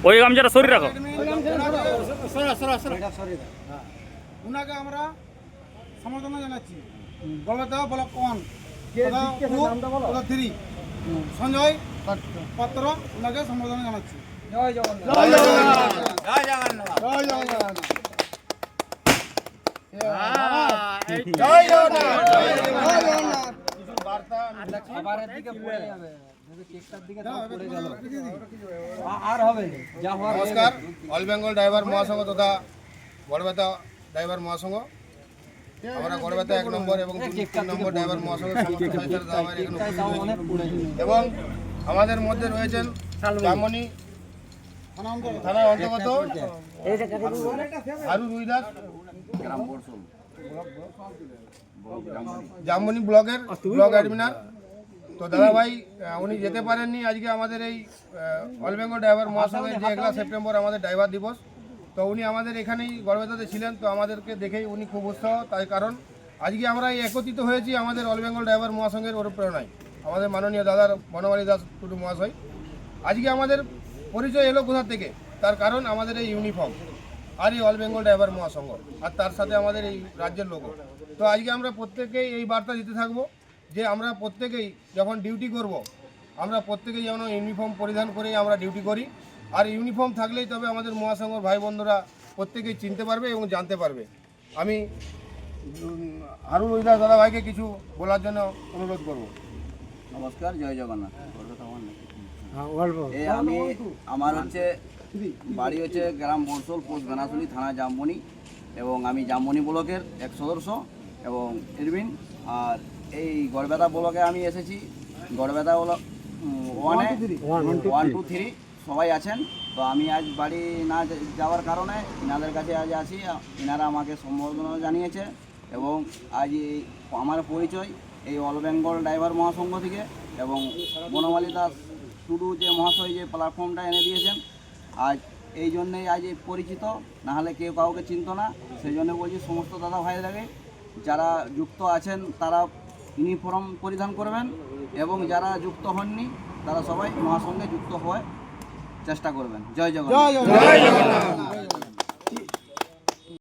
ওই গামছাটা সরি রাখো। উনাকে আমরা সমর্থন জানাচ্ছি। গলবেতা ব্লক 1 3 সঞ্জয় পাত্র উনাকে সম্বোধন জানাচ্ছি। জয় জগন্নাথ, জয় জগন্নাথ, জয় জগন্নাথ, জয় জগন্নাথ, জয় জগন্নাথ, জয় জগন্নাথ। কিছু বার্তা খাবারের দিকে পড়ে যাবে, যদি কেকটার দিকে দাও পড়ে গেল আর হবে যা হওয়ার। নমস্কার, অল বেঙ্গল ড্রাইভার মহাসংঘ তথা গড়বেতা ড্রাইভার মহাসংঘ, আমরা গড়বেতা 1 নম্বর এবং 3 নম্বর ড্রাইভার মহাসংঘের সমস্ত সদস্যরা দাবার এখানে এবং আমাদের মধ্যে রয়েছেন জামনি থানার অন্তর্গত হারু রুইদাস, জামনি ব্লকের ব্লক অ্যাডমিনার। তো দাদা ভাই উনি যেতে পারেননি আজকে আমাদের এই অল বেঙ্গল ড্রাইভার মহাসংঘের যে 1 সেপ্টেম্বর আমাদের ড্রাইভার দিবস, তো উনি আমাদের এখানেই গড়বেতাতে ছিলেন। তো আমাদেরকে দেখেই উনি খুব উৎসাহ, তাই কারণ আজকে আমরা একত্রিত হয়েছি আমাদের অল বেঙ্গল ড্রাইভার মহাসংঘের অনুপ্রেরণায়। আমাদের মাননীয় দাদার বনমালী দাস টুডু মহাশয় আজকে আমাদের পরিচয় এলো কোথা থেকে, তার কারণ আমাদের এই ইউনিফর্ম আর এই অল বেঙ্গল ড্রাইভার মহাসংঘ আর তার সাথে আমাদের এই রাজ্যের লোগো। তো আজকে আমরা প্রত্যেকেই এই বার্তা দিতে থাকবো যে আমরা প্রত্যেকেই যখন ডিউটি করব, আমরা প্রত্যেকেই যেন ইউনিফর্ম পরিধান করেই আমরা ডিউটি করি। আর ইউনিফর্ম থাকলেই তবে আমাদের মহাসংঘ ভাই বন্ধুরা প্রত্যেকেই চিনতে পারবে এবং জানতে পারবে। আমি হারুন রুইদাস দাদা ভাইকে কিছু বলার জন্য অনুরোধ করব। নমস্কার, জয় জগন্নাথ। আমি আমার হচ্ছে বাড়ি হচ্ছে গ্রাম বরসল, পোস্ট বেনাশুলি, থানা জামবনি, এবং আমি জামবনি ব্লকের এক সদস্য এবং এরবিন। আর এই গড়বেতা ব্লকে আমি এসেছি। গড়বেতা ব্লক 1 2 3 সবাই আছেন। তো আমি আজ বাড়ি না যাওয়ার কারণে ইনাদের কাছে আজ আছি। ইনারা আমাকে সম্বোধনা জানিয়েছে এবং আজ আমার পরিচয় এই অল বেঙ্গল ড্রাইভার মহাসংঘ থেকে এবং বনমালী দাস টুডু যে মহাশয় যে প্ল্যাটফর্মটা এনে দিয়েছেন, আজ এই জন্যেই আজ পরিচিত, নাহলে কেউ কাউকে চিনত না। সেই জন্য বলছি সমস্ত দাদা ভাইরাকে যারা যুক্ত আছেন তারা ইউনিফর্ম পরিধান করবেন এবং যারা যুক্ত হননি তারা সবাই মহাসংঘে যুক্ত হওয়ার চেষ্টা করবেন। জয় জগন্নাথ।